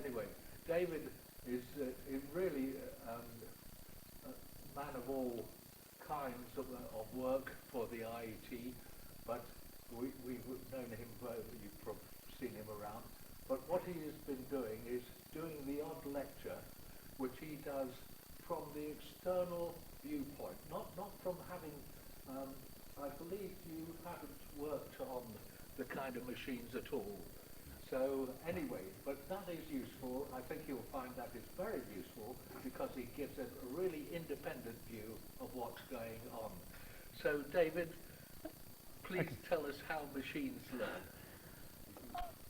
anyway, David is really a man of all kinds of work for the IET, but we've known him, you've probably seen him around, but what he has been doing is doing the odd lecture, which he does from the external viewpoint, not from having, I believe you haven't worked on the kind of machines at all. So anyway, but that is useful. I think you'll find that is very useful because it gives a really independent view of what's going on. So David, please tell us how machines learn.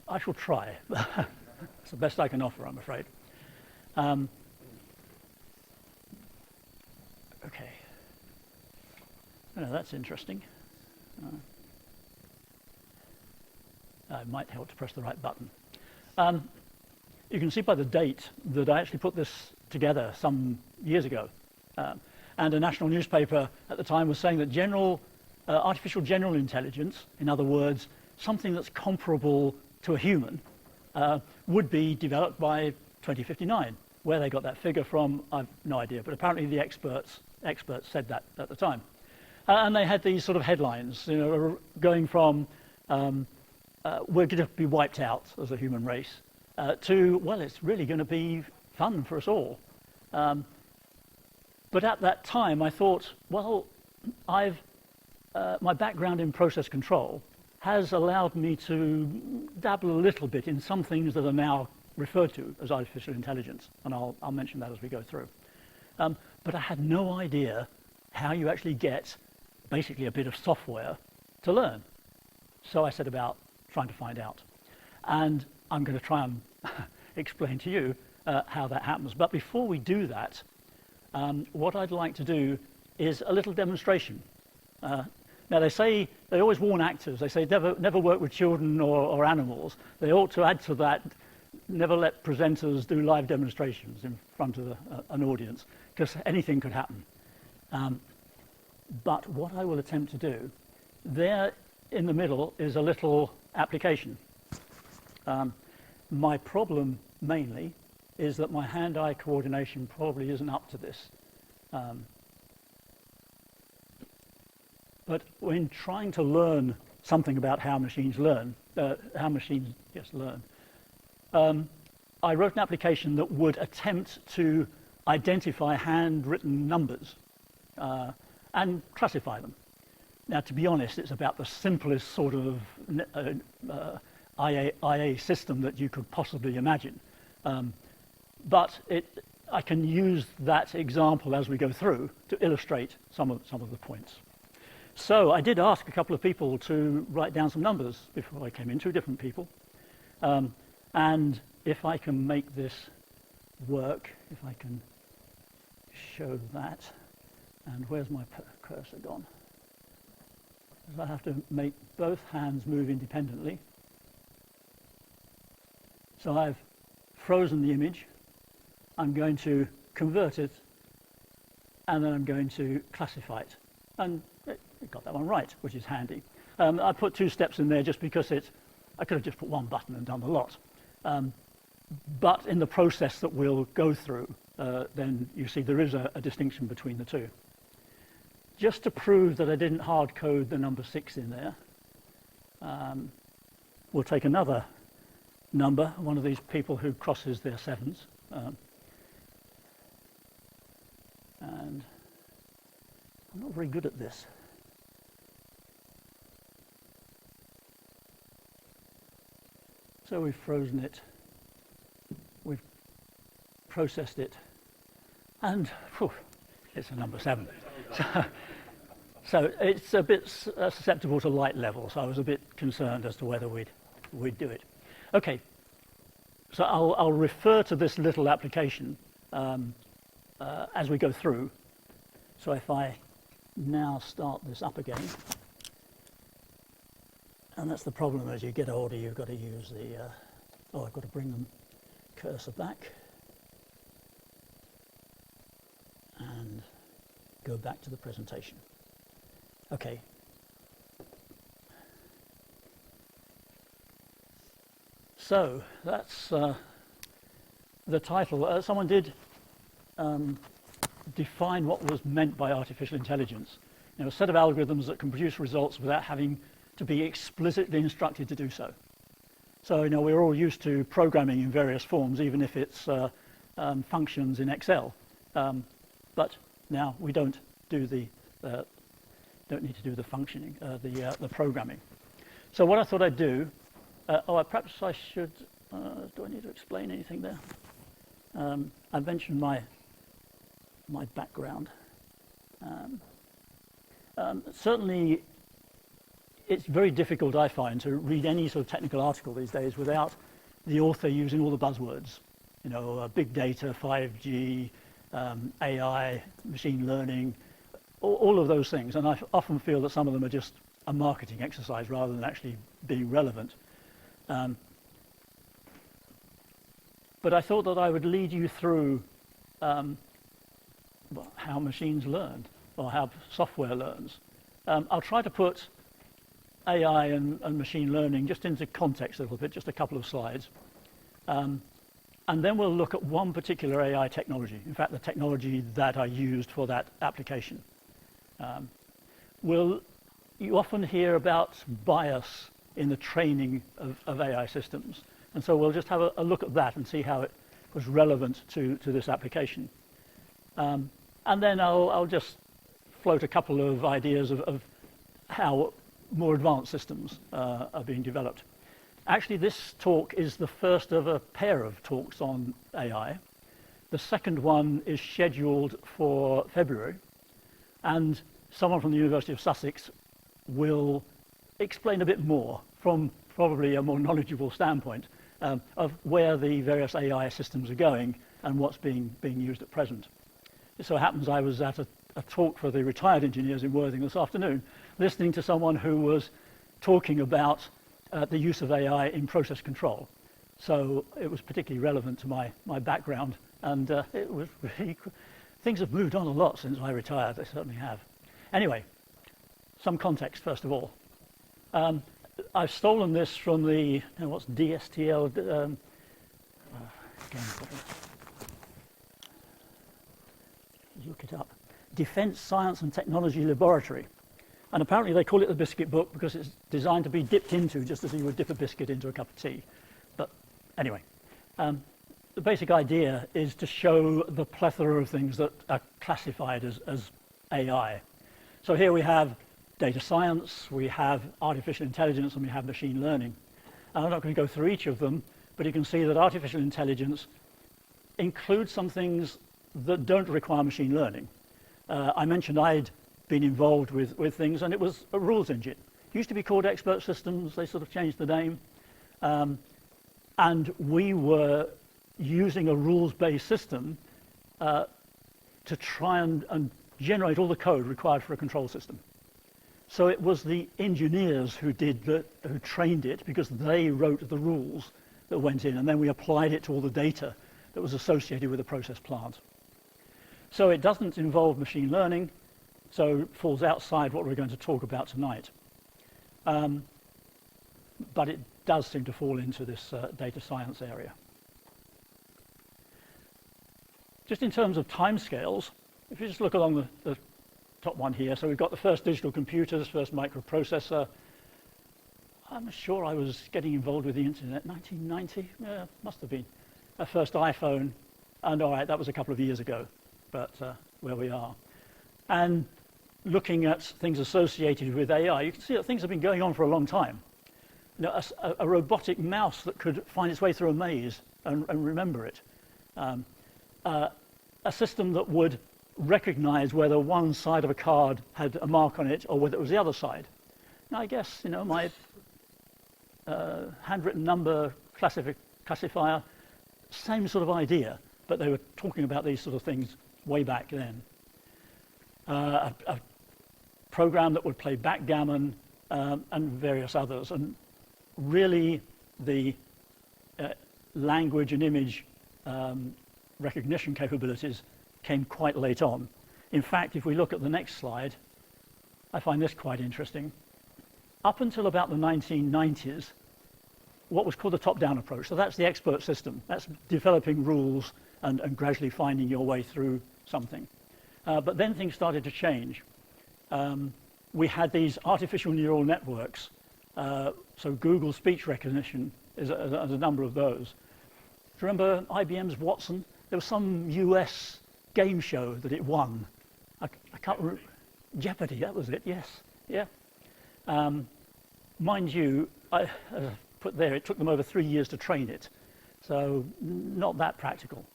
I shall try. It's the best I can offer, I'm afraid. Okay. Oh, that's interesting. It might help to press the right button. You can see by the date that I actually put this together some years ago. And a national newspaper at the time was saying that artificial general intelligence, in other words, something that's comparable to a human, would be developed by 2059. Where they got that figure from, I've no idea, but apparently the experts said that at the time. And they had these sort of headlines, going from we're going to be wiped out as a human race, to, well, it's really going to be fun for us all. But at that time, I thought, well, my background in process control has allowed me to dabble a little bit in some things that are now referred to as artificial intelligence, and I'll mention that as we go through. But I had no idea how you actually get basically a bit of software to learn. So I set about trying to find out. And I'm going to try and explain to you how that happens. But before we do that, what I'd like to do is a little demonstration. Now they always warn actors, they say never work with children or animals. They ought to add to that, never let presenters do live demonstrations in front of an audience, because anything could happen. But what I will attempt to do, there in the middle is a little application. My problem mainly is that my hand-eye coordination probably isn't up to this. But when trying to learn something about how machines learn, I wrote an application that would attempt to identify handwritten numbers and classify them. Now, to be honest, it's about the simplest sort of IA system that you could possibly imagine. But I can use that example as we go through to illustrate some of the points. So I did ask a couple of people to write down some numbers before I came in, 2 different people. And if I can make this work, if I can show that, and where's my cursor gone? I have to make both hands move independently. So I've frozen the image. I'm going to convert it, and then I'm going to classify it. And it got that one right, which is handy. I put 2 steps in there just because I could have just put 1 button and done the lot. But in the process that we'll go through, then you see there is a distinction between the 2. Just to prove that I didn't hard code the number 6 in there, we'll take another number, one of these people who crosses their 7s. And I'm not very good at this. So we've frozen it, we've processed it, and it's a number 7. So it's a bit susceptible to light level, so I was a bit concerned as to whether we'd do it. Okay, so I'll refer to this little application as we go through. So if I now start this up again, and that's the problem as you get older, you've got to use the, I've got to bring the cursor back and go back to the presentation. Okay. So that's the title, someone did define what was meant by artificial intelligence. You know, a set of algorithms that can produce results without having to be explicitly instructed to do so. So, you know, we're all used to programming in various forms, even if it's functions in Excel. But now we don't do the don't need to do the functioning, the programming. So what I thought I'd do, perhaps I should. Do I need to explain anything there? I mentioned my background. Certainly, it's very difficult, I find, to read any sort of technical article these days without the author using all the buzzwords. You know, big data, 5G, AI, machine learning, all of those things. And I often feel that some of them are just a marketing exercise rather than actually being relevant. But I thought that I would lead you through how machines learn, or how software learns. I'll try to put AI and machine learning just into context a little bit, just a couple of slides. And then we'll look at one particular AI technology, in fact, the technology that I used for that application. You often hear about bias in the training of AI systems. And so we'll just have a look at that and see how it was relevant to this application. And then I'll just float a couple of ideas of how more advanced systems are being developed. Actually, this talk is the first of a pair of talks on AI. The second one is scheduled for February, and someone from the University of Sussex will explain a bit more from probably a more knowledgeable standpoint of where the various AI systems are going and what's being used at present. It so happens I was at a talk for the retired engineers in Worthing this afternoon, listening to someone who was talking about the use of AI in process control. So it was particularly relevant to my background, and it was really, things have moved on a lot since I retired, they certainly have. Anyway, some context first of all. I've stolen this from the, what's DSTL, look it up, Defence Science and Technology Laboratory. And apparently they call it the biscuit book because it's designed to be dipped into just as you would dip a biscuit into a cup of tea. But anyway, the basic idea is to show the plethora of things that are classified as AI. So here we have data science, we have artificial intelligence, and we have machine learning. And I'm not going to go through each of them, but you can see that artificial intelligence includes some things that don't require machine learning. I mentioned I'd been involved with things, and it was a rules engine. It used to be called Expert Systems, they sort of changed the name. And we were using a rules-based system to try and generate all the code required for a control system. So it was the engineers who trained it, because they wrote the rules that went in, and then we applied it to all the data that was associated with the process plant. So it doesn't involve machine learning, so it falls outside what we're going to talk about tonight. But it does seem to fall into this data science area. Just in terms of timescales, if you just look along the top one here, so we've got the first digital computers, first microprocessor. I'm sure I was getting involved with the internet, 1990, yeah, must have been. Our first iPhone, and all right, that was a couple of years ago, but where we are. And looking at things associated with AI, you can see that things have been going on for a long time. You know, a robotic mouse that could find its way through a maze and remember it. A system that would recognize whether one side of a card had a mark on it or whether it was the other side. Now, I guess, you know, my handwritten number classifier, same sort of idea, but they were talking about these sort of things way back then. A program that would play backgammon and various others, and really the language and image recognition capabilities came quite late on. In fact, if we look at the next slide, I find this quite interesting. Up until about the 1990s, what was called the top-down approach. So that's the expert system. That's developing rules and gradually finding your way through something. But then things started to change. We had these artificial neural networks. So Google speech recognition is a number of those. Do you remember IBM's Watson? There was some US game show that it won. I can't remember. Jeopardy, that was it, yes. Yeah. Mind you, as I put there, it took them over 3 years to train it. So not that practical.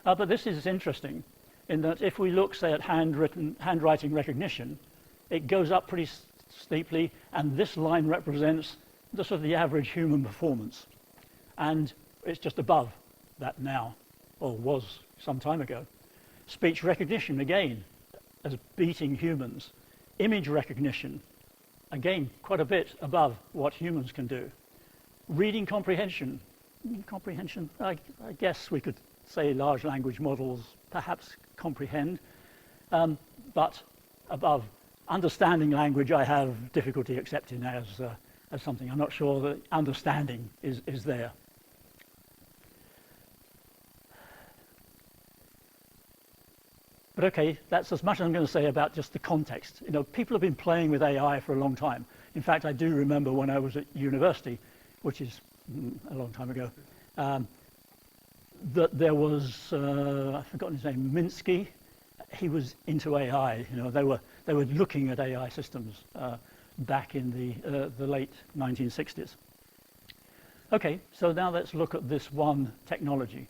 But this is interesting in that if we look, say, at handwriting recognition, it goes up pretty steeply, and this line represents the sort of the average human performance. And it's just above that now, or was some time ago. Speech recognition, again, as beating humans. Image recognition, again, quite a bit above what humans can do. Reading comprehension, I guess we could say large language models perhaps comprehend, but above. Understanding language I have difficulty accepting as something. I'm not sure that understanding is there. But okay, that's as much as I'm going to say about just the context. You know, people have been playing with AI for a long time. In fact, I do remember when I was at university, which is a long time ago, that there was, I've forgotten his name, Minsky. He was into AI. You know, they were looking at AI systems back in the late 1960s. Okay, so now let's look at this one technology,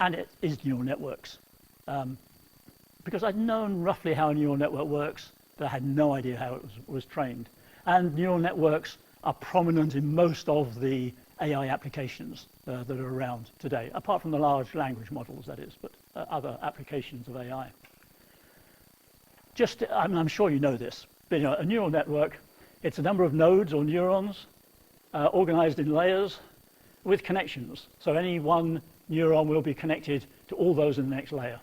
and it is neural networks. Because I'd known roughly how a neural network works, but I had no idea how it was trained. And neural networks are prominent in most of the AI applications that are around today, apart from the large language models, that is, but other applications of AI. I'm sure you know this, but you know, a neural network, it's a number of nodes or neurons organized in layers with connections. So any one neuron will be connected to all those in the next layer.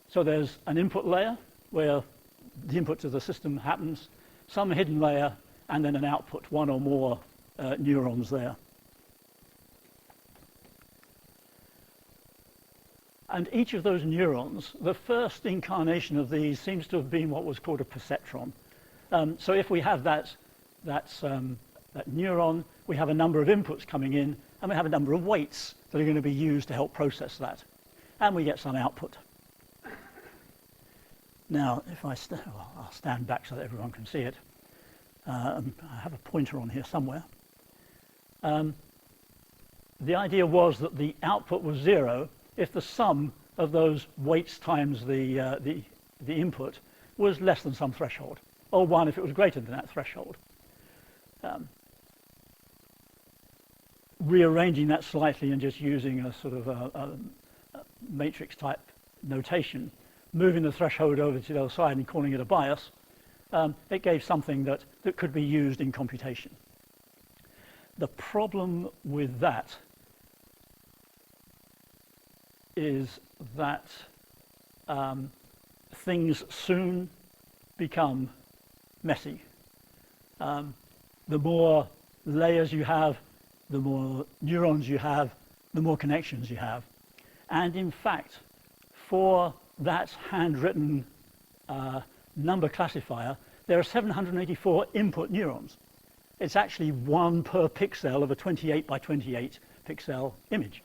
So there's an input layer where the input to the system happens, some hidden layer, and then an output, one or more neurons there. And each of those neurons, the first incarnation of these seems to have been what was called a perceptron. So if we have that neuron, we have a number of inputs coming in, and we have a number of weights that are going to be used to help process that. And we get some output. Now, if I'll stand back so that everyone can see it. I have a pointer on here somewhere. The idea was that the output was 0 if the sum of those weights times the input was less than some threshold, or 1 if it was greater than that threshold. Rearranging that slightly and just using a sort of a matrix type notation, moving the threshold over to the other side and calling it a bias, it gave something that could be used in computation. The problem with that is that things soon become messy. The more layers you have, the more neurons you have, the more connections you have. And in fact, for that handwritten number classifier, there are 784 input neurons. It's actually 1 per pixel of a 28 by 28 pixel image.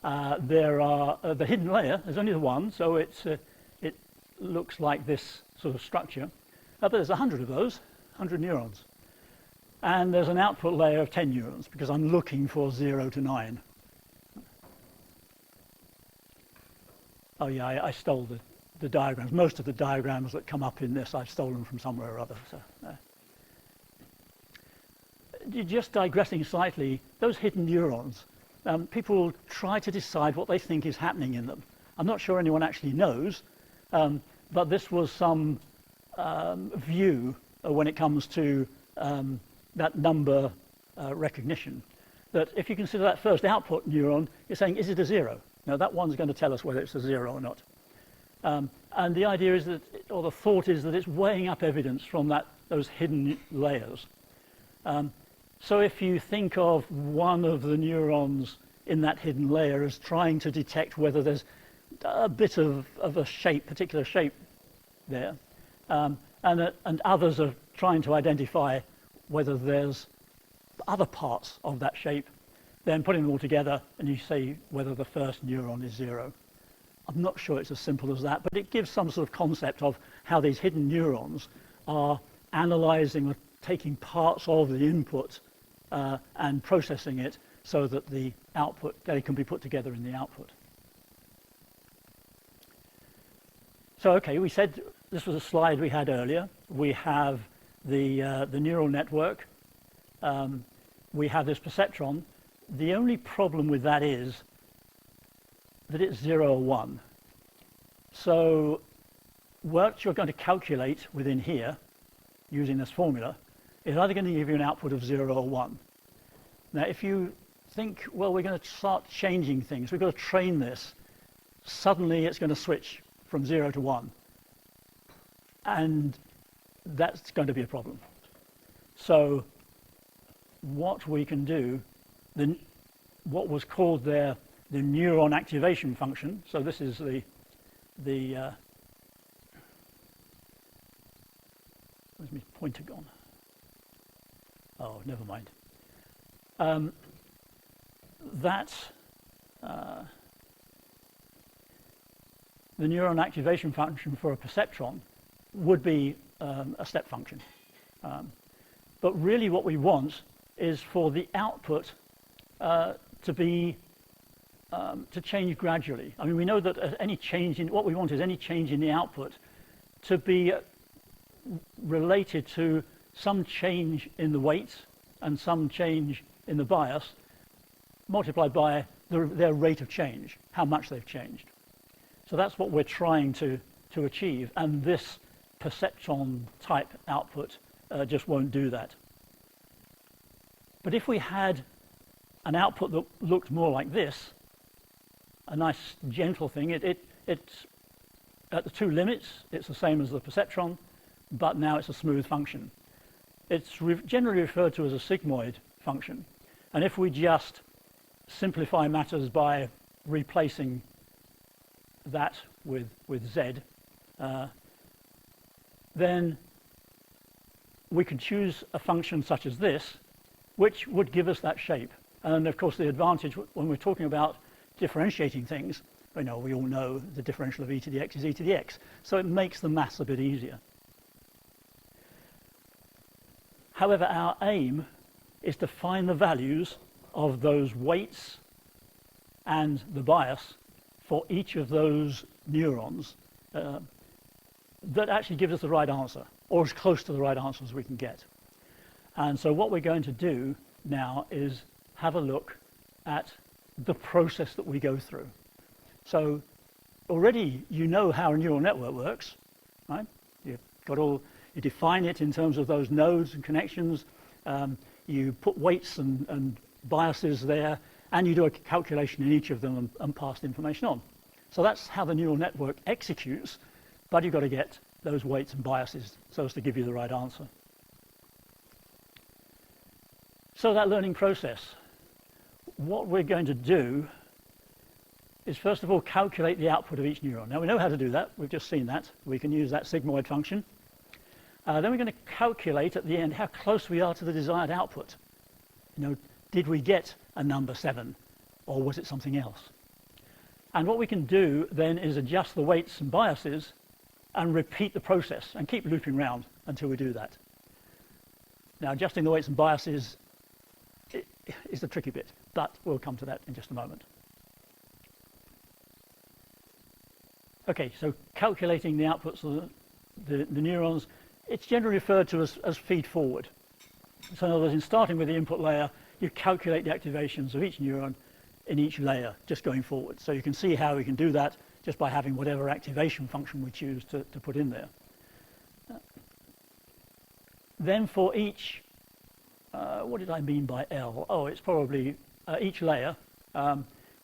There are the hidden layer, there's only the one, so it looks like this sort of structure. But there's 100 of those, 100 neurons. And there's an output layer of 10 neurons, because I'm looking for 0 to 9. Oh yeah, I stole the diagrams. Most of the diagrams that come up in this, I've stolen from somewhere or other. So, just digressing slightly, those hidden neurons, people try to decide what they think is happening in them. I'm not sure anyone actually knows, but this was some view when it comes to that number recognition. That if you consider that first output neuron, you're saying, is it a 0? Now that one's going to tell us whether it's a 0 or not. And the idea is that, or the thought is that it's weighing up evidence from those hidden layers. So if you think of one of the neurons in that hidden layer as trying to detect whether there's a bit of a shape, particular shape there, and others are trying to identify whether there's other parts of that shape, then putting them all together and you say whether the first neuron is 0. I'm not sure it's as simple as that, but it gives some sort of concept of how these hidden neurons are analyzing or taking parts of the input and processing it so that the output, they can be put together in the output. So, okay, we said this was a slide we had earlier. We have the neural network. We have this perceptron. The only problem with that is that it's 0 or 1. So what you're going to calculate within here, using this formula, is either going to give you an output of 0 or 1. Now, if you think, well, we're going to start changing things, we've got to train this, suddenly it's going to switch from 0 to 1. And that's going to be a problem. So what we can do, what was called there the neuron activation function, so this is where's my pointer gone? Oh, never mind. The neuron activation function for a perceptron would be a step function. But really what we want is for the output to change gradually. I mean, we know that any change in, what we want is any change in the output to be related to some change in the weight and some change in the bias multiplied by their rate of change, how much they've changed. So that's what we're trying to achieve, and this perceptron type output just won't do that. But if we had an output that looked more like this, a nice gentle thing, it's at the 2 limits, it's the same as the perceptron, but now it's a smooth function. It's generally referred to as a sigmoid function. And if we just simplify matters by replacing that with Z, then we could choose a function such as this, which would give us that shape. And of course, the advantage when we're talking about differentiating things, we all know the differential of e to the x is e to the x. So it makes the maths a bit easier. However, our aim is to find the values of those weights and the bias for each of those neurons that actually gives us the right answer, or as close to the right answer as we can get. And so what we're going to do now is have a look at the process that we go through. So already you know how a neural network works, right? You define it in terms of those nodes and connections. You put weights and biases there, and you do a calculation in each of them and pass the information on. So that's how the neural network executes, but you've got to get those weights and biases so as to give you the right answer. So that learning process, what we're going to do is first of all calculate the output of each neuron. Now we know how to do that, we've just seen that. We can use that sigmoid function. Then we're going to calculate at the end how close we are to the desired output. Did we get a number 7 or was it something else? And what we can do then is adjust the weights and biases and repeat the process and keep looping round until we do that. Now adjusting the weights and biases is the tricky bit, but we'll come to that in just a moment. Okay, so calculating the outputs of the neurons, it's generally referred to as feed forward. So in other words, in starting with the input layer, you calculate the activations of each neuron in each layer, just going forward. So you can see how we can do that just by having whatever activation function we choose to put in there. Then for each, what did I mean by L? Oh, it's probably each layer,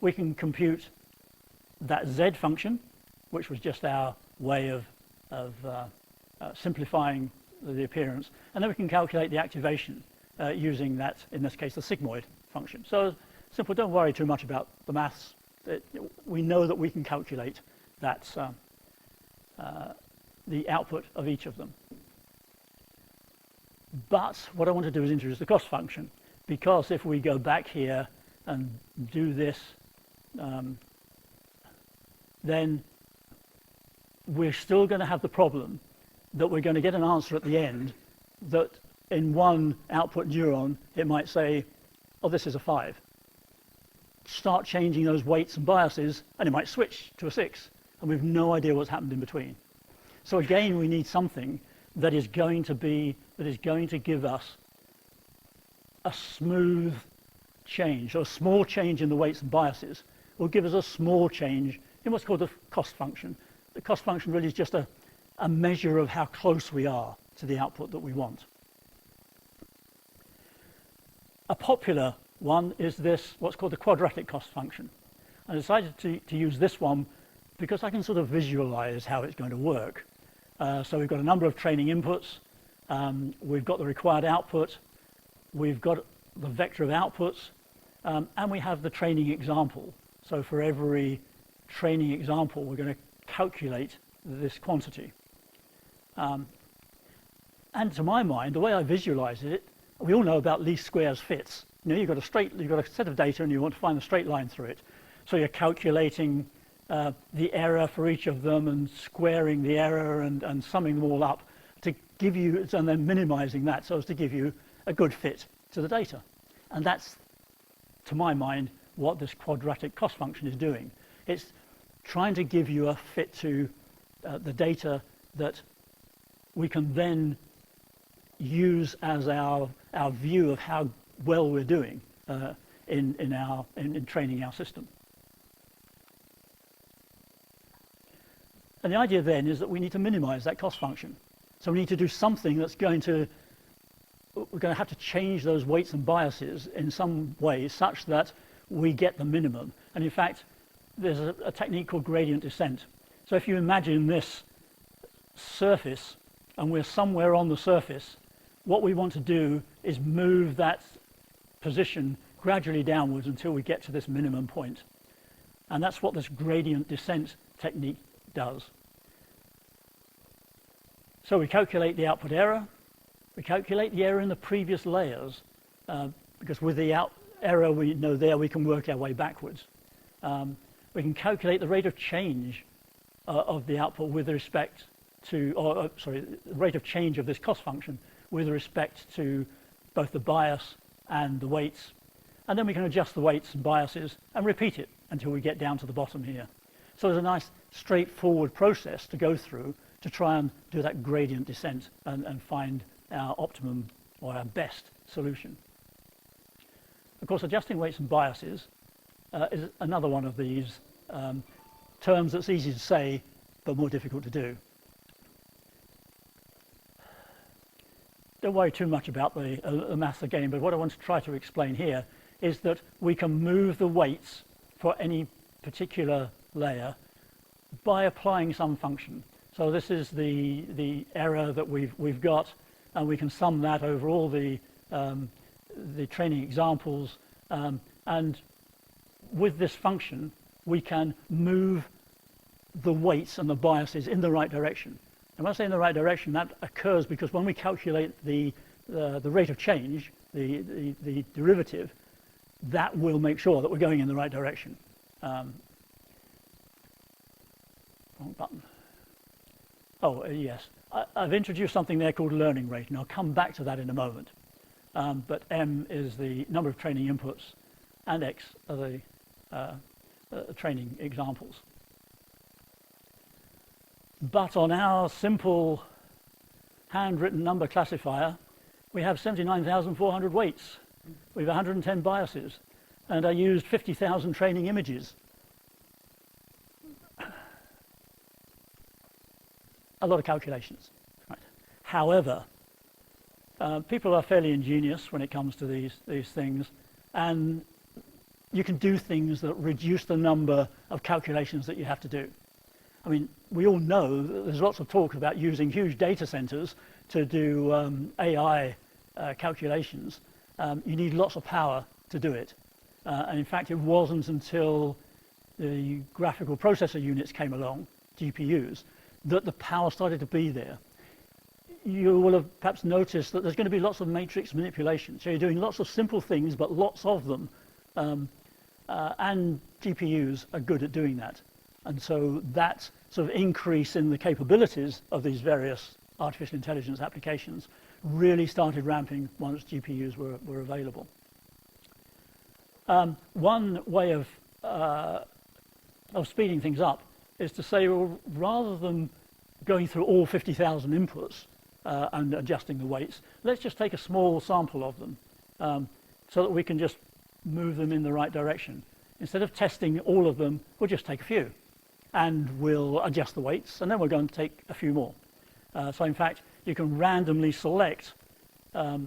we can compute that Z function, which was just our way of simplifying the appearance, and then we can calculate the activation. using that, in this case, the sigmoid function. So simple, don't worry too much about the maths. We know that we can calculate that, the output of each of them. But what I want to do is introduce the cost function, because if we go back here and do this, then we're still going to have the problem that we're going to get an answer at the end that in one output neuron it might say, oh, this is a 5. Start changing those weights and biases and it might switch to a 6, and we've no idea what's happened in between. So again, we need something that is going to give us a smooth change, or a small change in the weights and biases will give us a small change in what's called the cost function. The cost function really is just a measure of how close we are to the output that we want. A popular one is this, what's called the quadratic cost function. I decided to use this one because I can sort of visualize how it's going to work. So we've got a number of training inputs, we've got the required output, we've got the vector of outputs, and we have the training example. So for every training example, we're going to calculate this quantity. And to my mind, the way I visualize it, we all know about least squares fits. You know, you've got a set of data and you want to find a straight line through it. So you're calculating the error for each of them and squaring the error and summing them all up to give you, and then minimizing that so as to give you a good fit to the data. And that's, to my mind, what this quadratic cost function is doing. It's trying to give you a fit to the data that we can then use as our view of how well we're doing in training our system. And the idea then is that we need to minimize that cost function. So we need to do something that's we're going to have to change those weights and biases in some way such that we get the minimum. And in fact, there's a technique called gradient descent. So if you imagine this surface and we're somewhere on the surface, what we want to do is move that position gradually downwards until we get to this minimum point. And that's what this gradient descent technique does. So we calculate the output error, we calculate the error in the previous layers, because with the error we know there we can work our way backwards. We can calculate the rate of change of the output with respect to, the rate of change of this cost function with respect to both the bias and the weights. And then we can adjust the weights and biases and repeat it until we get down to the bottom here. So there's a nice straightforward process to go through to try and do that gradient descent and find our optimum or our best solution. Of course, adjusting weights and biases is another one of these terms that's easy to say but more difficult to do. Don't worry too much about the maths again, but what I want to try to explain here is that we can move the weights for any particular layer by applying some function. So this is the error that we've got, and we can sum that over all the training examples, and with this function we can move the weights and the biases in the right direction. And when I say in the right direction, that occurs because when we calculate the rate of change, the derivative, that will make sure that we're going in the right direction. Wrong button. Oh, yes. I've introduced something there called learning rate, and I'll come back to that in a moment. But M is the number of training inputs, and X are the training examples. But on our simple handwritten number classifier, we have 79,400 weights. We have 110 biases, and I used 50,000 training images. A lot of calculations. Right. However, people are fairly ingenious when it comes to these things, and you can do things that reduce the number of calculations that you have to do. I mean, we all know that there's lots of talk about using huge data centers to do AI calculations, you need lots of power to do it. And in fact, it wasn't until the graphical processor units came along, GPUs, that the power started to be there. You will have perhaps noticed that there's going to be lots of matrix manipulation. So you're doing lots of simple things, but lots of them. And GPUs are good at doing that. And so that sort of increase in the capabilities of these various artificial intelligence applications really started ramping once GPUs were available. One way of speeding things up is to say, well, rather than going through all 50,000 inputs and adjusting the weights, let's just take a small sample of them so that we can just move them in the right direction. Instead of testing all of them, we'll just take a few and we'll adjust the weights, and then we're going to take a few more. So in fact, you can randomly select a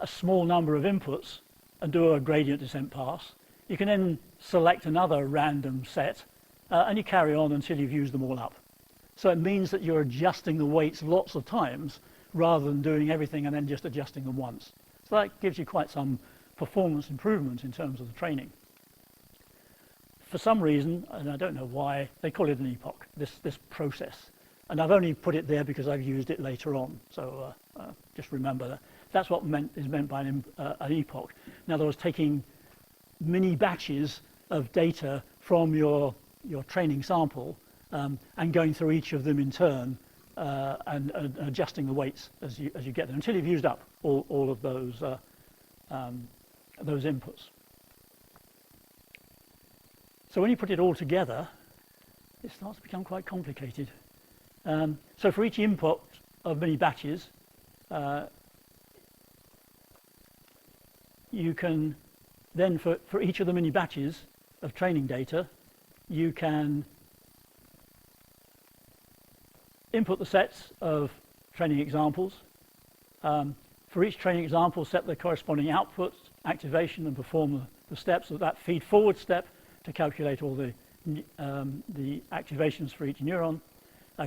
small number of inputs and do a gradient descent pass. You can then select another random set and you carry on until you've used them all up. So it means that you're adjusting the weights lots of times rather than doing everything and then just adjusting them once. So that gives you quite some performance improvement in terms of the training. For some reason, and I don't know why, they call it an epoch, this process. And I've only put it there because I've used it later on. So just remember that. That's what is meant by an epoch. In other words, taking mini batches of data from your training sample and going through each of them in turn and adjusting the weights as you get them until you've used up all of those inputs. So when you put it all together, it starts to become quite complicated. So for each input of mini batches, you can then, for each of the mini batches of training data, you can input the sets of training examples. For each training example, set the corresponding outputs, activation, and perform the steps of that feed forward step to calculate all the activations for each neuron.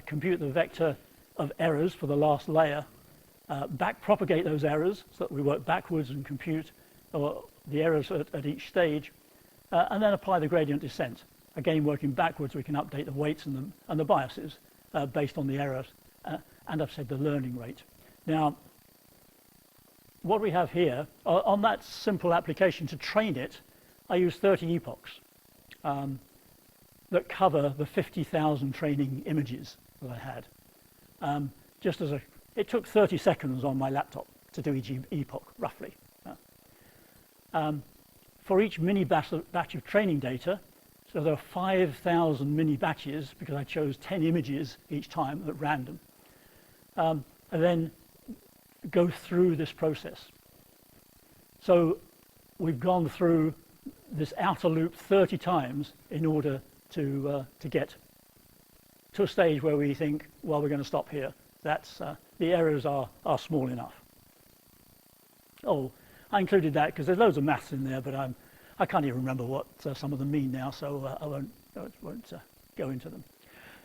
Compute the vector of errors for the last layer, back propagate those errors so that we work backwards and compute the errors at each stage, and then apply the gradient descent. Again, working backwards, we can update the weights and the biases based on the errors, and I've said the learning rate. Now, what we have here, on that simple application to train it, I use 30 epochs that cover the 50,000 training images that I had. It took 30 seconds on my laptop to do each epoch, roughly. For each mini batch of training data, so there are 5,000 mini batches because I chose 10 images each time at random, and then go through this process. So we've gone through this outer loop 30 times in order to get to a stage where we think, well, we're going to stop here. That's the errors are small enough. Oh, I included that because there's loads of maths in there, but I can't even remember what some of them mean now, so I won't go into them.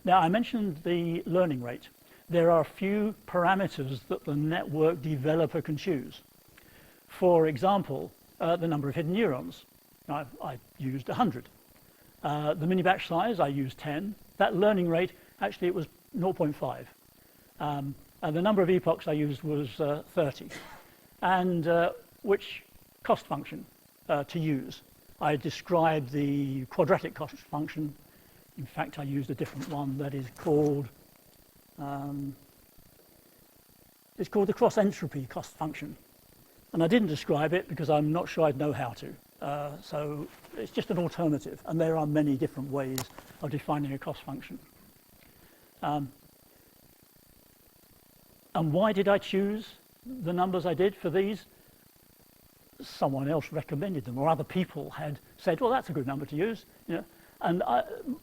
Now, I mentioned the learning rate. There are a few parameters that the network developer can choose. For example, the number of hidden neurons. Now, I used 100. The mini batch size, I used 10. That learning rate, actually, it was 0.5. The number of epochs I used was 30. And which cost function to use? I described the quadratic cost function. In fact, I used a different one that is called, it's called the cross-entropy cost function. And I didn't describe it because I'm not sure I'd know how to. So it's just an alternative, and there are many different ways of defining a cost function. And why did I choose the numbers I did for these? Someone else recommended them, or other people had said, well, that's a good number to use. You know? And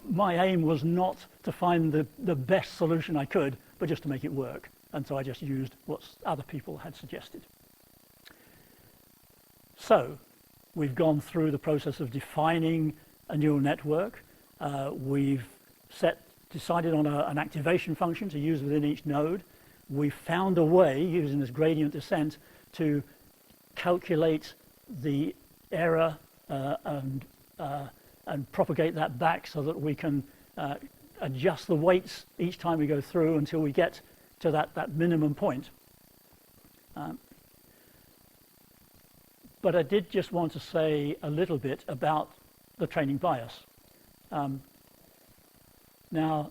my aim was not to find the best solution I could, but just to make it work. And so I just used what other people had suggested. So we've gone through the process of defining a neural network. We've decided on an activation function to use within each node. we found a way, using this gradient descent, to calculate the error and propagate that back so that we can adjust the weights each time we go through until we get to that minimum point. But I did just want to say a little bit about the training bias. Now,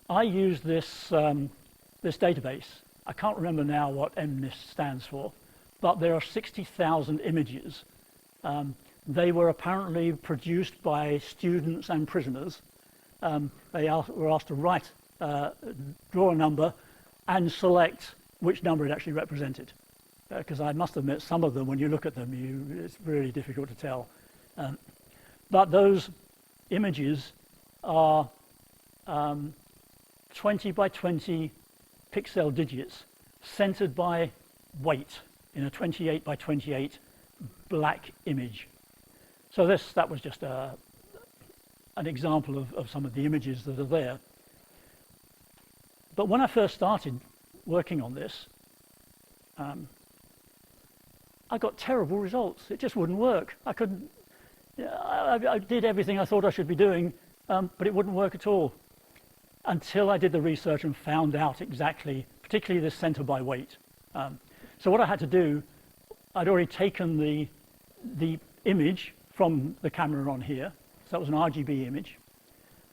I use this database. I can't remember now what MNIST stands for, but there are 60,000 images. They were apparently produced by students and prisoners. They were asked to write, draw a number, and select which number it actually represented. Because I must admit, some of them, when you look at them, it's really difficult to tell. But those images are 20 by 20 pixel digits centered by weight in a 28 by 28 black image. So that was just an example of some of the images that are there. But when I first started working on this, I got terrible results. It just wouldn't work. I couldn't. I did everything I thought I should be doing, but it wouldn't work at all until I did the research and found out exactly, particularly the center by weight. So what I had to do, I'd already taken the image from the camera on here. So that was an RGB image.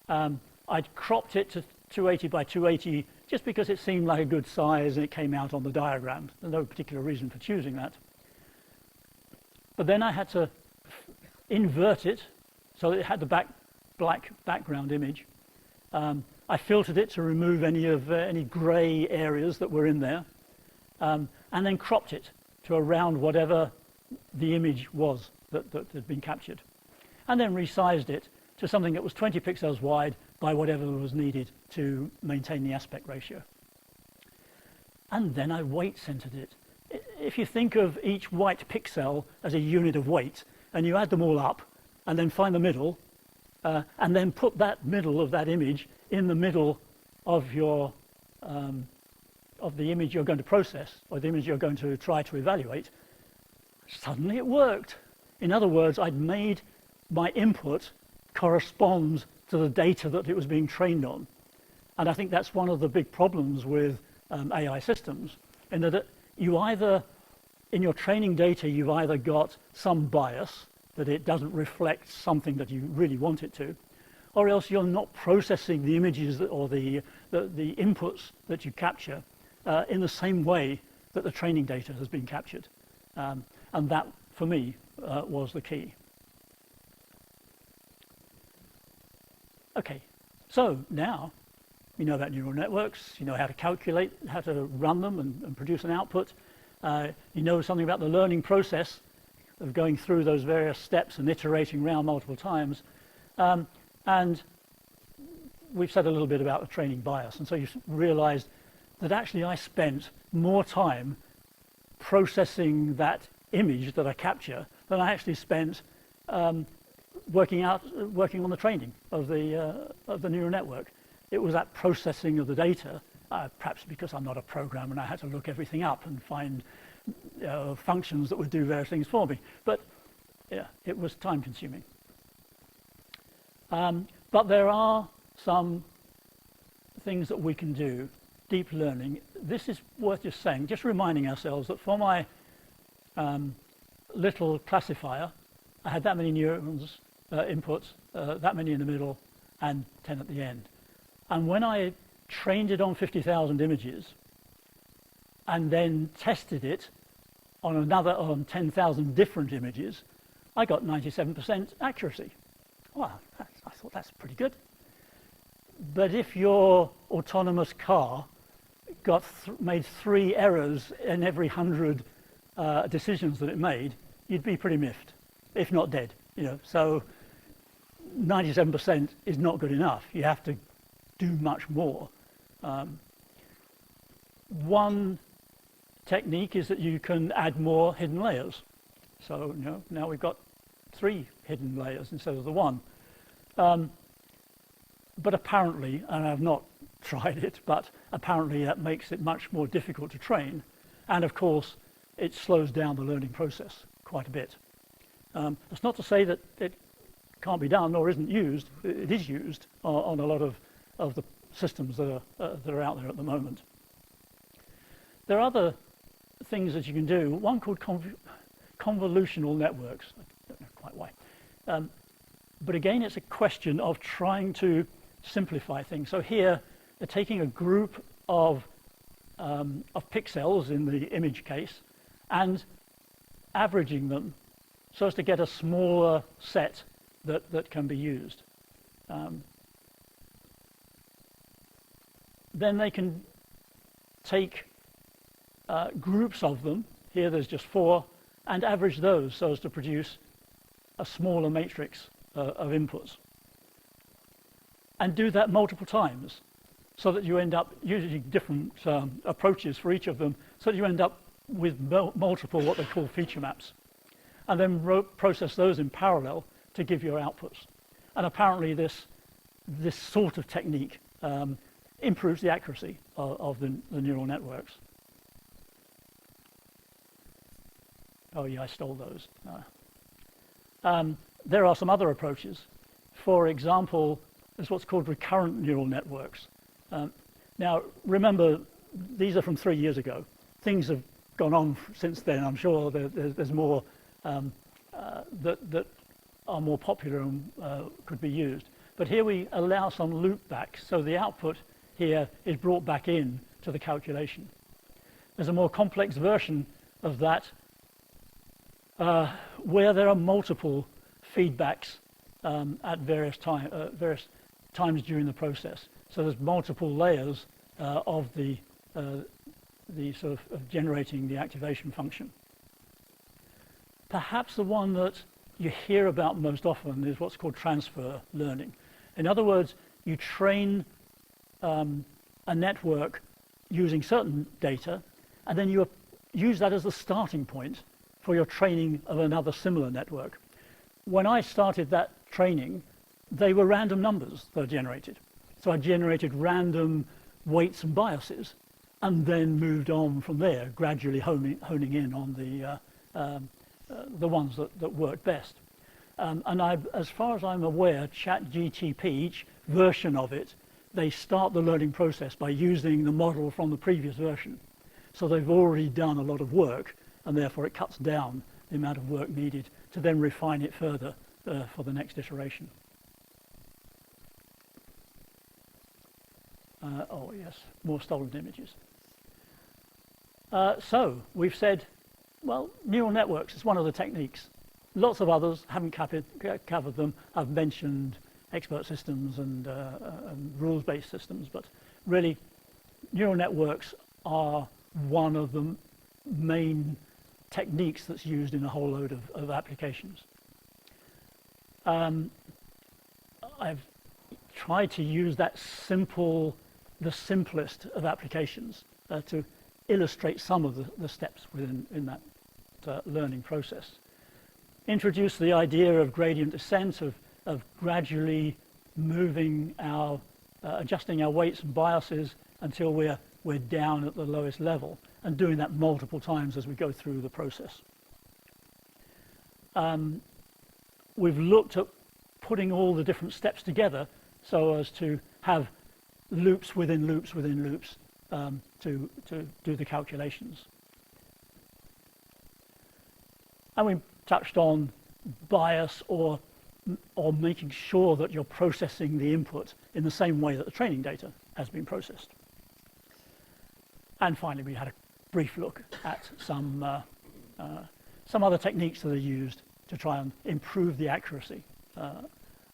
I'd cropped it to 280 by 280 just because it seemed like a good size and it came out on the diagram. There's no particular reason for choosing that. But then I had to invert it so that it had the black background image. I filtered it to remove any grey areas that were in there, and then cropped it to around whatever the image was that had been captured, and then resized it to something that was 20 pixels wide by whatever was needed to maintain the aspect ratio. And then I weight centered it. If you think of each white pixel as a unit of weight, and you add them all up, and then find the middle, and then put that middle of that image in the middle of your of the image you're going to process, or the image you're going to try to evaluate, suddenly it worked. In other words, I'd made my input correspond to the data that it was being trained on. And I think that's one of the big problems with AI systems, in that you either, in your training data, you've either got some bias that it doesn't reflect something that you really want it to, or else you're not processing the images or the inputs that you capture in the same way that the training data has been captured. And that, for me, was the key. Okay, so now you know about neural networks, you know how to calculate, how to run them and produce an output. You know something about the learning process of going through those various steps and iterating around multiple times. And we've said a little bit about the training bias. And so you realized that actually I spent more time processing that image that I capture than I actually spent working on the training of the neural network. It was that processing of the data, perhaps because I'm not a programmer and I had to look everything up and find functions that would do various things for me. But yeah, it was time consuming. But there are some things that we can do. Deep learning, this is worth just saying, just reminding ourselves that for my little classifier, I had that many neurons inputs, that many in the middle, and 10 at the end. And when I trained it on 50,000 images and then tested it on 10,000 different images, I got 97% accuracy. Well, I thought that's pretty good. But if your autonomous car made 3 errors in every 100 decisions that it made, you'd be pretty miffed, if not dead. So 97% is not good enough. You have to do much more. One technique is that you can add more hidden layers. So now we've got 3 hidden layers instead of the 1. But apparently, and I've not tried it, but apparently that makes it much more difficult to train. And of course, it slows down the learning process quite a bit. That's not to say that it can't be done or isn't used. It is used on a lot of the systems that are out there at the moment. There are other things that you can do. One called convolutional networks. I don't know quite why. But again, it's a question of trying to simplify things. So here, they're taking a group of pixels in the image case and averaging them so as to get a smaller set that can be used. Then they can take groups of them, here there's just 4, and average those so as to produce a smaller matrix of inputs. And do that multiple times so that you end up using different approaches for each of them, so that you end up with multiple what they call feature maps. And then process those in parallel to give your outputs. And apparently this sort of technique improves the accuracy of the neural networks. Oh yeah, I stole those. There are some other approaches. For example, there's what's called recurrent neural networks. Now, remember, these are from 3 years ago. Things have gone on since then. I'm sure there's more that are more popular and could be used. But here we allow some loop back, so the output here is brought back in to the calculation. There's a more complex version of that where there are multiple feedbacks at various times during the process. So there's multiple layers of the sort of generating the activation function. Perhaps the one that you hear about most often is what's called transfer learning. In other words, you train a network using certain data, and then you use that as the starting point for your training of another similar network. When I started that training, they were random numbers that are generated. So I generated random weights and biases, and then moved on from there, gradually honing in on the ones that worked best. And as far as I'm aware, ChatGTP, each version of it, they start the learning process by using the model from the previous version. So they've already done a lot of work, and therefore it cuts down the amount of work needed to then refine it further for the next iteration. Oh yes, more stolen images. So we've said, well, neural networks is one of the techniques. Lots of others, haven't covered them. I've mentioned expert systems and rules-based systems, but really neural networks are one of the main techniques that's used in a whole load of applications. I've tried to use that the simplest of applications to illustrate some of the steps in that learning process. Introduce the idea of gradient descent, of gradually moving adjusting our weights and biases until we're down at the lowest level, and doing that multiple times as we go through the process. We've looked at putting all the different steps together so as to have loops within loops within loops to do the calculations. And we touched on bias or making sure that you're processing the input in the same way that the training data has been processed. And finally, we had a brief look at some other techniques that are used to try and improve the accuracy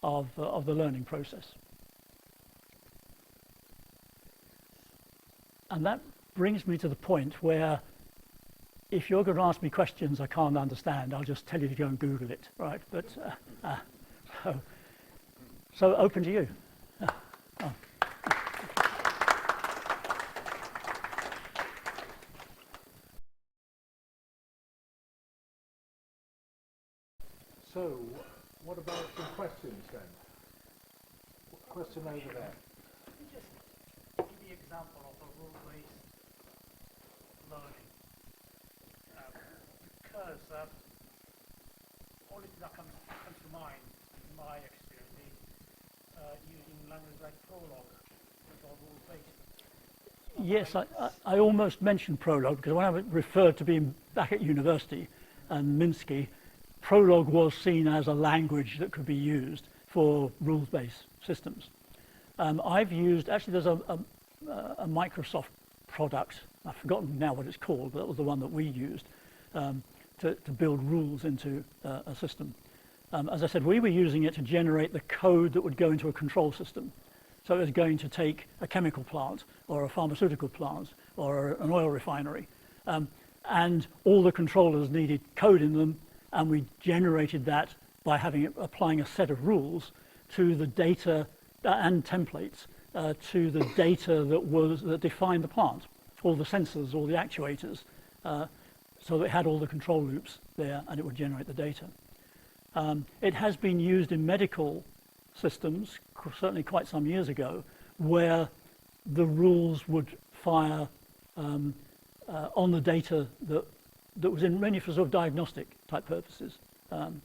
of the learning process. And that brings me to the point where if you're going to ask me questions I can't understand, I'll just tell you to go and Google it, right? But so open to you. Oh. So, what about some questions then? Question over there. example of a rule-based learning, because only thing that comes to mind in my experience is using language like Prolog, which are rule-based. Yes, I almost mentioned Prolog because when I referred to being back at university and Minsky, Prolog was seen as a language that could be used for rules-based systems. I've used, actually there's a Microsoft product, I've forgotten now what it's called, but that was the one that we used to build rules into a system. As I said, we were using it to generate the code that would go into a control system. So it was going to take a chemical plant or a pharmaceutical plant or an oil refinery, and all the controllers needed code in them, and we generated that by applying a set of rules to the data and templates to the data that defined the plant, all the sensors, all the actuators, so that it had all the control loops there, and it would generate the data. It has been used in medical systems, certainly quite some years ago, where the rules would fire on the data that was in mainly for sort of diagnostic type purposes. I'm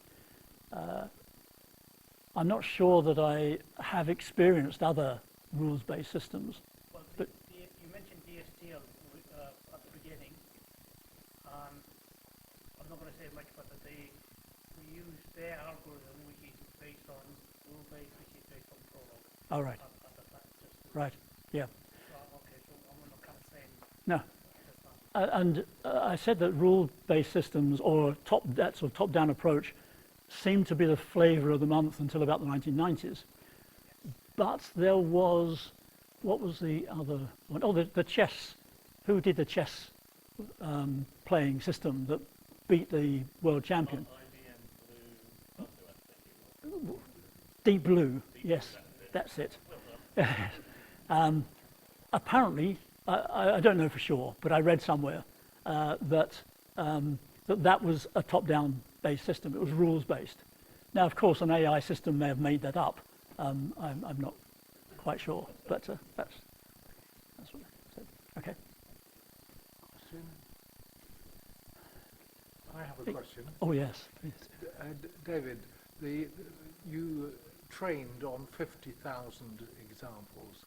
not sure that I have experienced other rules-based systems. Well, but you mentioned DSTL at the beginning. I'm not going to say much, but we use their algorithm, which is based on rule-based, which is based on Prolog. all right, At the time, right, yeah. Okay, so I'm not kind of saying. No. And I said that rule-based systems or that sort of top-down approach seemed to be the flavour of the month until about the 1990s. But there was, what was the other one? Oh, the chess. Who did the chess playing system that beat the world champion? Deep Blue, yes, that's it. Apparently, I don't know for sure, but I read somewhere that was a top-down based system. It was rules-based. Now, of course, an AI system may have made that up. I'm not quite sure, but that's what I said. Okay. Question? I have a question. Oh yes, please. David, you trained on 50,000 examples.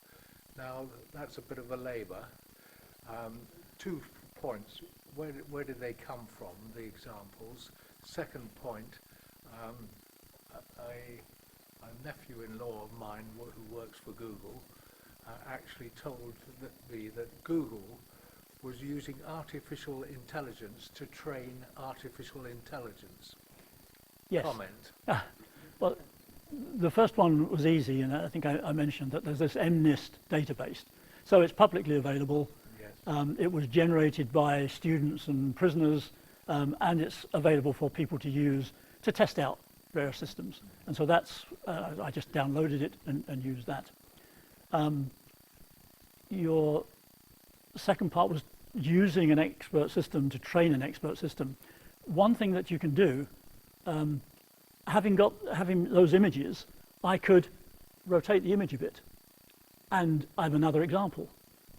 Now that's a bit of a labour. 2 points. Where did they come from? The examples. Second point. A nephew-in-law of mine who works for Google actually told me that Google was using artificial intelligence to train artificial intelligence. Yes. Comment. Well, the first one was easy, and I think I mentioned that there's this MNIST database. So it's publicly available. Yes. It was generated by students and prisoners, and it's available for people to use to test out various systems. And so that's, I just downloaded it and used that. Your second part was using an expert system to train an expert system. One thing that you can do, having those images, I could rotate the image a bit, and I have another example.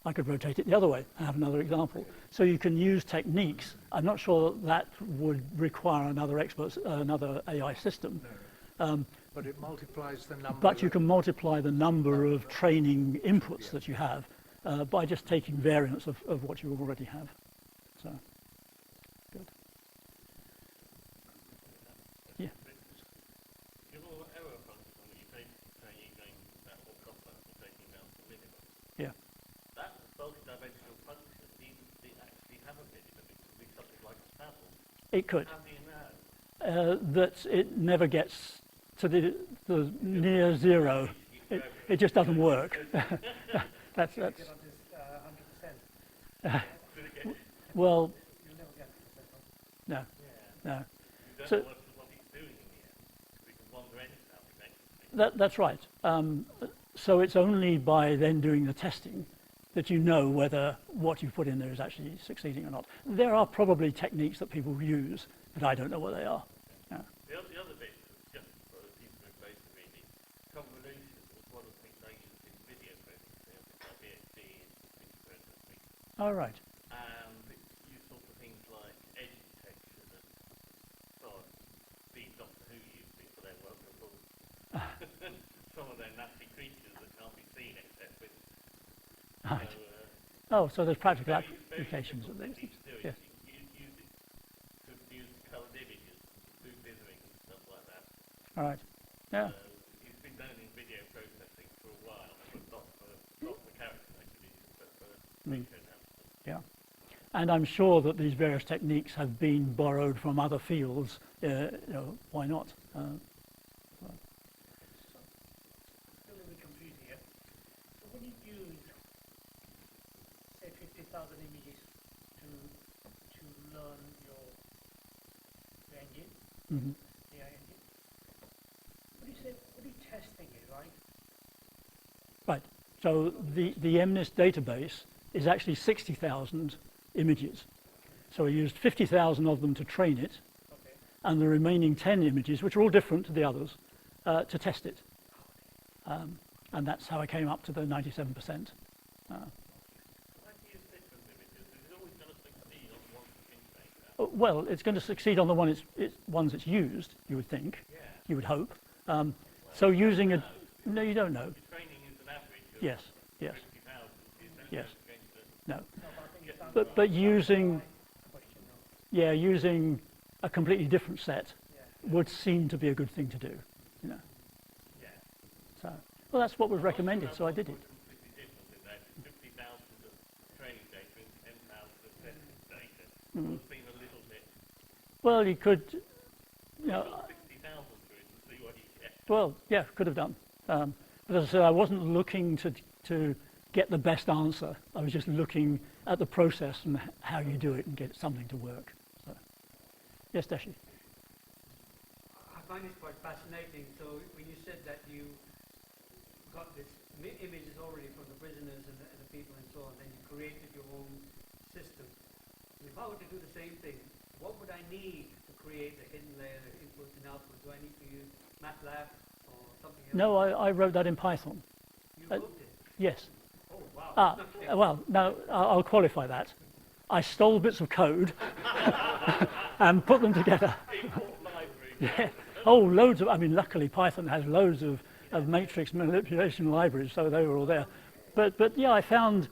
I could rotate it the other way and have another example. So you can use techniques. I'm not sure that would require another AI system. No. But it multiplies the number. But you can multiply the number of training inputs that you have by just taking variants of what you already have. So, good. Yeah. Yeah. That multi-dimensional function needs to actually have a minimum. It could be something like a saddle. It could. How do you know? That it never gets to the near zero. It just doesn't work. that's Get on this 100%. well, You'll never get 100%. no, Yeah. no. You don't So- know what he's doing in the end. We can wander anyhow. That's right. So it's only by then doing the testing that you know whether what you put in there is actually succeeding or not. There are probably techniques that people use, but I don't know what they are. Yeah. The other bit, just for the people who basically really, convolution was one of the things I used in video processing, like VXD, All right. and it's used sort of things like edge detection and sort of the Doctor Who used it for their work, of course. Some of their nasty creatures that can't be seen except with. Right. So, Oh, so there's practical very applications of difficult these. technique to do it. Yes. You can use it to use coloured images, do dithering and stuff like that. All right. Yeah. It's been done in video processing for a while, but not for character recognition, but for picture analysis. Yeah. And I'm sure that these various techniques have been borrowed from other fields. You know, why not? Still a bit confusing here. So when you use, say, 50,000 images to learn your engine, Mm-hmm. AI engine, what are you testing it, right? Right. So the MNIST database is actually 60,000 images. So we used 50,000 of them to train it, Okay. and the remaining 10 images, which are all different to the others, to test it. And that's how I came up to the 97%. Why do you use different images? Is it always going to succeed on one thing? Well, it's going to succeed on the ones it's used, you would think, Yeah. you would hope. So using a... No, you don't know. If training is an average of Yes, yes, 50,000, is that yes. going to... no. No, but I think it sounds But like using, a question, no? yeah, using a completely different set Yeah. would seem to be a good thing to do, you know. Yeah. So, well, that's what was recommended, so I did it. Completely different in that 50,000 of training data and 10,000 of testing data. Mm. Would seem a little bit... Well, you could, you know, Put 60,000 through it and see what you get. well, yeah, could have done. But as I said, I wasn't looking to get the best answer. I was just looking at the process and how you do it and get something to work. So, yes, Deshi. I find this quite fascinating. So when you said that you got this images already from the prisoners and the people and so on, then you created your own system. If I were to do the same thing, what would I need to create the hidden layer, the inputs and outputs? Do I need to use MATLAB or something else? No, I wrote that in Python. You wrote it? Yes. Oh, wow. Okay. Well, no, I'll qualify that. I stole bits of code and put them together. Yeah. Oh, loads of, I mean, luckily Python has loads of matrix manipulation libraries, so they were all there. But yeah, I found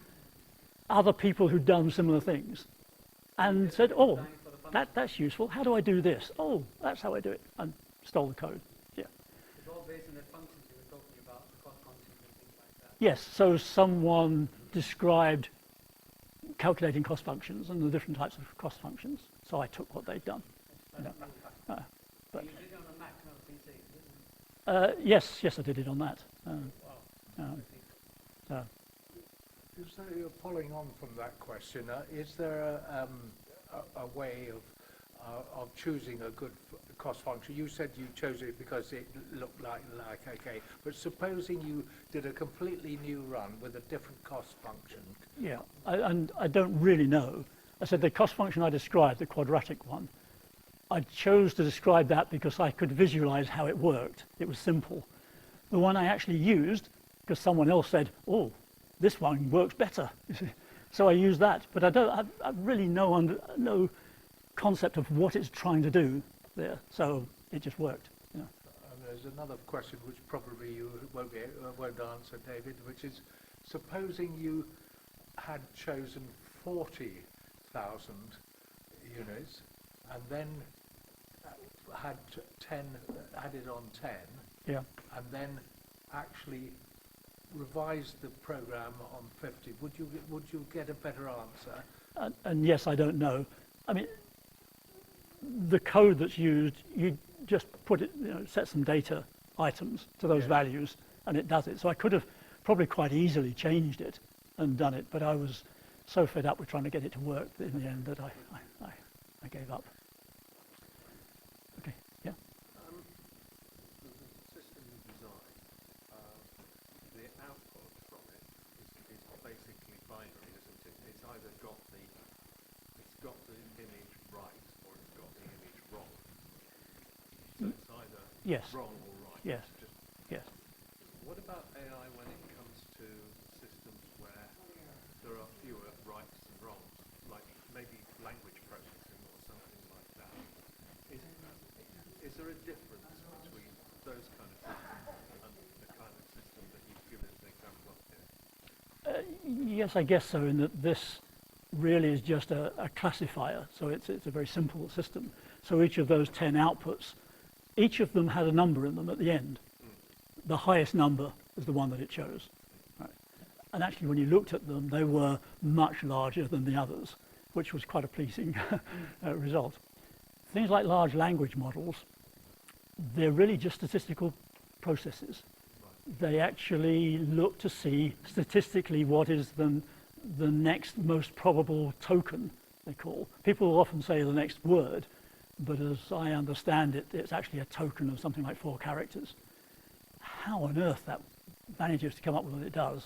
other people who'd done similar things and said, oh, Design for the function. that's useful. How do I do this? Oh, that's how I do it. And stole the code. Yeah. It's all based on the functions you were talking about, the cost functions and things like that. Yes, so someone described calculating cost functions and the different types of cost functions. So I took what they'd done. You know. But You did it on a Mac, not a PC, didn't you? yes, I did it on that. Wow. So, So you're following on from that question. Is there a way of choosing a good cost function? You said you chose it because it looked like okay, but supposing you did a completely new run with a different cost function. yeah, and I don't really know. I said the cost function I described, the quadratic one, I chose to describe that because I could visualize how it worked. It was simple. The one I actually used, because someone else said, oh, this one works better. So I used that, but I really no concept of what it's trying to do there. So it just worked. You know. There's another question which probably you won't answer, David, which is supposing you had chosen 40,000 units and then had it on 10, Yeah. and then actually revised the program on 50. Would you get a better answer? And yes, I don't know. I mean, the code that's used, you just put it, set some data items to those values, and it does it. So I could have probably quite easily changed it and done it, but I was so fed up with trying to get it to work in the end that I gave up. Okay, yeah. The system you design, the output from it is basically binary, isn't it? It's either got the image right or it's got the image wrong. So it's either Yes. wrong or right. Yes. It's just- Yes. what about AI when it comes to systems where there are fewer rights and language processing or something like that. Is there a difference between those kind of systems and the kind of system that you've given as an example of here? Yes, I guess so, in that this really is just a classifier, so it's a very simple system. So each of those 10 outputs, each of them had a number in them at the end. The highest number is the one that it chose. Right. And actually, when you looked at them, they were much larger than the others, which was quite a pleasing result. Things like large language models, they're really just statistical processes. They actually look to see statistically what is the next most probable token, they call. People will often say the next word, but as I understand it, it's actually a token of something like 4 characters. How on earth that manages to come up with what it does,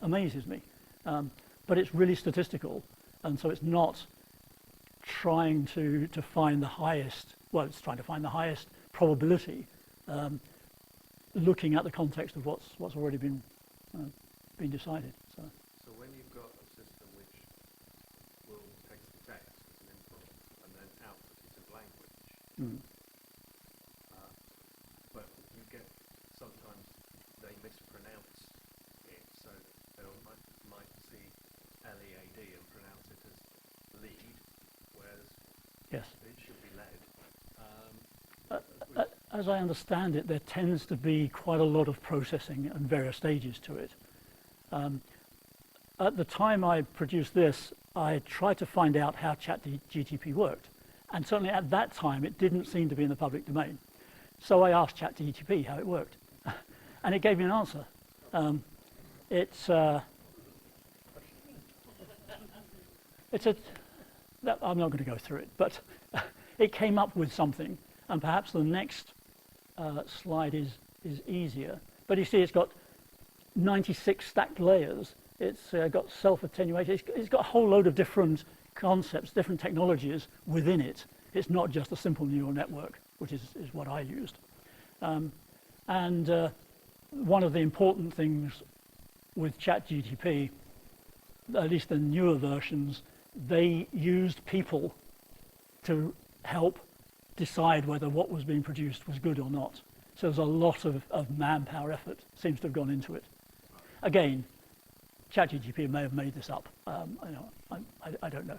amazes me. But it's really statistical, and so it's not trying to find the highest, well, it's trying to find the highest probability, looking at the context of what's already been decided. So when you've got a system which will take the text as an input and then output it as language, but you get sometimes they mispronounce it, so they might see LEAD and pronounce it as lead, whereas yes. it should be led. As I understand it, there tends to be quite a lot of processing and various stages to it. At the time I produced this, I tried to find out how ChatGPT worked. And certainly at that time, it didn't seem to be in the public domain. So I asked ChatGPT how it worked. And it gave me an answer. I'm not going to go through it, but it came up with something. And perhaps the next slide is easier. But you see, it's got 96 stacked layers. It's got self-attenuated. It's got a whole load of different concepts, different technologies within it. It's not just a simple neural network, which is what I used. One of the important things with ChatGPT, at least the newer versions, they used people to help decide whether what was being produced was good or not. So there's a lot of manpower effort seems to have gone into it. Again, ChatGPT may have made this up. I don't know.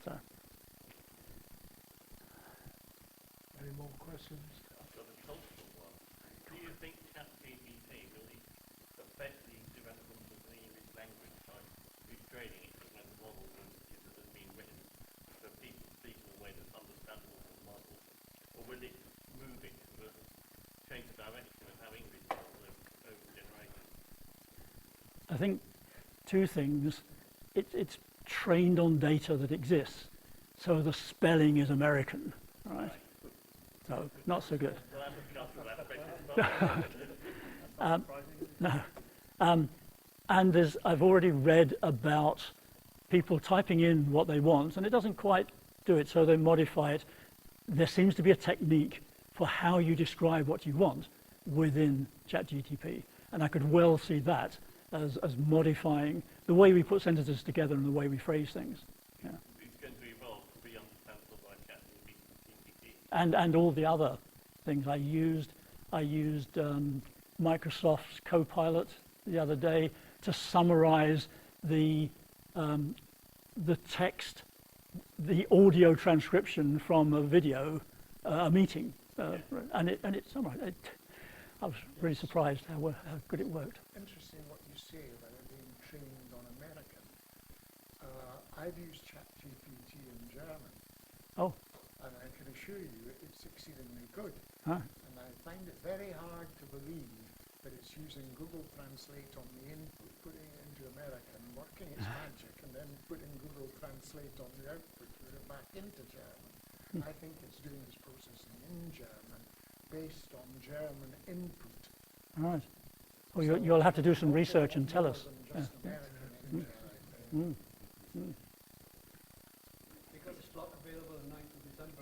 So. Any more questions? I've got a cultural one. Do you think ChatGPT will affect the development of the English language by retraining it when the model has been written so people speak in a way that's understandable for the model? Or will it move it to change the direction of how English is over generations? I think two things. It's trained on data that exists. So the spelling is American, right? So not so good. Well, that's a couple No. And I've already read about people typing in what they want, and it doesn't quite do it, so they modify it. There seems to be a technique for how you describe what you want within ChatGPT, and I could well see that as modifying the way we put sentences together and the way we phrase things. Yeah. It's going to evolve to be understandable by ChatGPT. And all the other things I used Microsoft's Copilot the other day to summarize the text, the audio transcription from a video, a meeting, and it summarized. I was really surprised how good it worked. Interesting what you say about it being trained on American. I've used ChatGPT in German. Oh. And I can assure you it's exceedingly good. Huh. And I find it very hard to believe that it's using Google Translate on the input, putting it into American, working its magic, and then putting Google Translate on the output, put it back into German. I think it's doing its processing in German based on German input. All right. Well, you'll have to do some research and tell us. Just American in German. Because it's not available on 9th of December.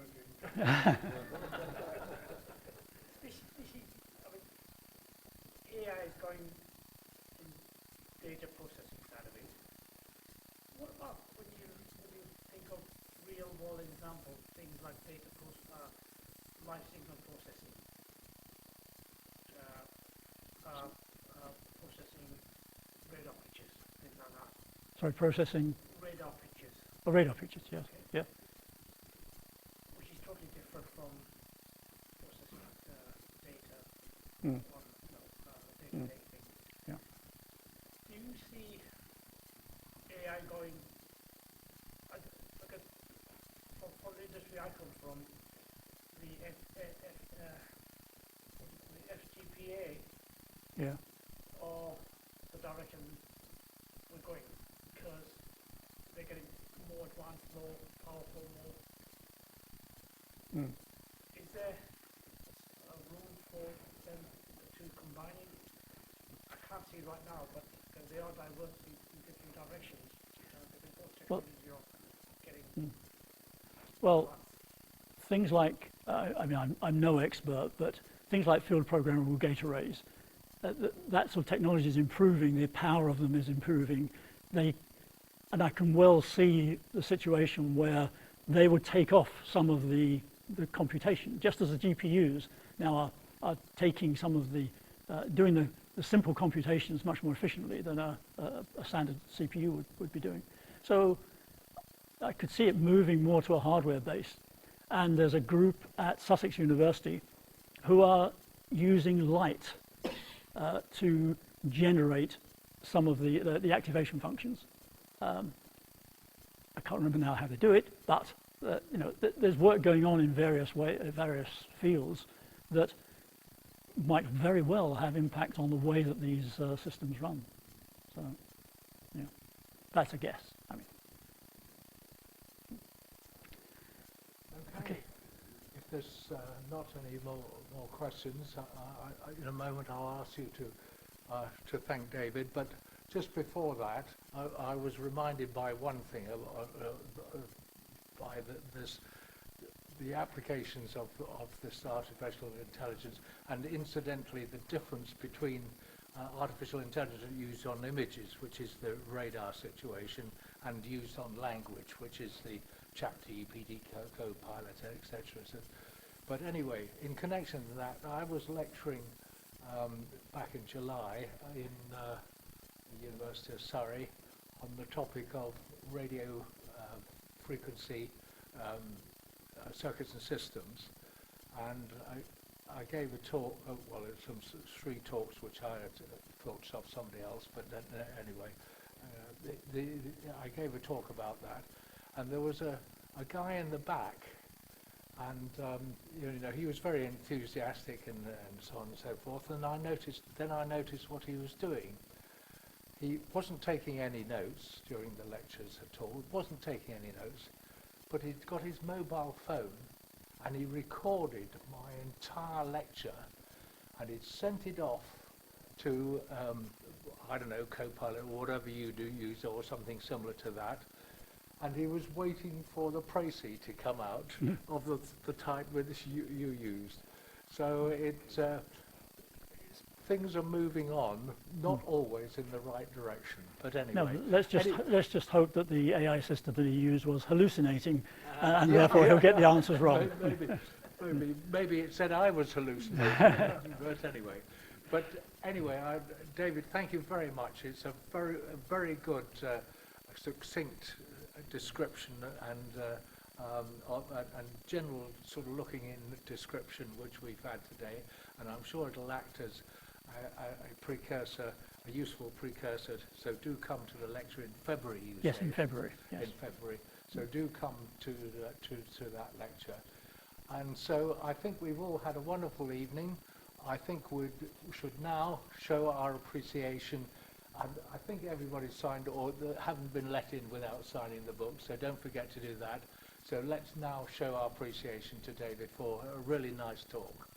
AI is going in data processing side of it. What about when you think of real world examples, things like live signal processing, processing radar pictures, things like that. Sorry, processing Radar pictures, radar pictures, yes. okay, Yeah. which is totally different from processing data Mm. on day-to-day thing. Yeah. Do you see AI going? Because from the industry I come from, the FGPA Yeah. or the direction we're going, because they're getting more advanced, more powerful, more. Mm. Is there a room for them to combining? I can't see right now, but because they are diverse in different directions, because those technologies are getting. Well, advanced. things like, I mean, I'm no expert, but things like field programmable gate arrays, that sort of technology is improving, the power of them is improving. And I can well see the situation where they would take off some of the computation, just as the GPUs now are taking some of the, doing the simple computations much more efficiently than a standard CPU would be doing. So I could see it moving more to a hardware base. And there's a group at Sussex University who are using light to generate some of the activation functions. I can't remember now how they do it, but you know, there's work going on in various fields that might very well have impact on the way that these systems run. So, yeah, that's a guess. I mean, okay. If there's not any more questions, in a moment I'll ask you to thank David. But just before that, I was reminded by one thing, by the applications of this artificial intelligence, and incidentally the difference between artificial intelligence used on images, which is the radar situation, and used on language, which is the ChatGPT, Copilot, etc. So, but anyway, in connection to that, I was lecturing back in July in the University of Surrey on the topic of radio frequency circuits and systems, and I gave a talk, well, it was some 3 talks which I had thought of somebody else, but anyway, I gave a talk about that, and there was a guy in the back, and you know, he was very enthusiastic and so on and so forth, and I noticed what he was doing. He wasn't taking any notes during the lectures at all, wasn't taking any notes, but he'd got his mobile phone and he recorded my entire lecture and he'd sent it off to, I don't know, Copilot or whatever you do use, or something similar to that, and he was waiting for the précis to come out of the type which you used. So things are moving on, not always in the right direction, but anyway. No, let's just hope that the AI system that he used was hallucinating, and therefore he'll get the answers wrong. Maybe it said I was hallucinating, but anyway, David, thank you very much. It's a very good, succinct description and general sort of looking in description which we've had today, and I'm sure it'll act as a precursor, a useful precursor. So do come to the lecture in February. Yes, in February. Yes. In February. So do come to that lecture. And so I think we've all had a wonderful evening. I think we should now show our appreciation. And I think everybody signed, or haven't been let in without signing the book. So don't forget to do that. So let's now show our appreciation to David for a really nice talk.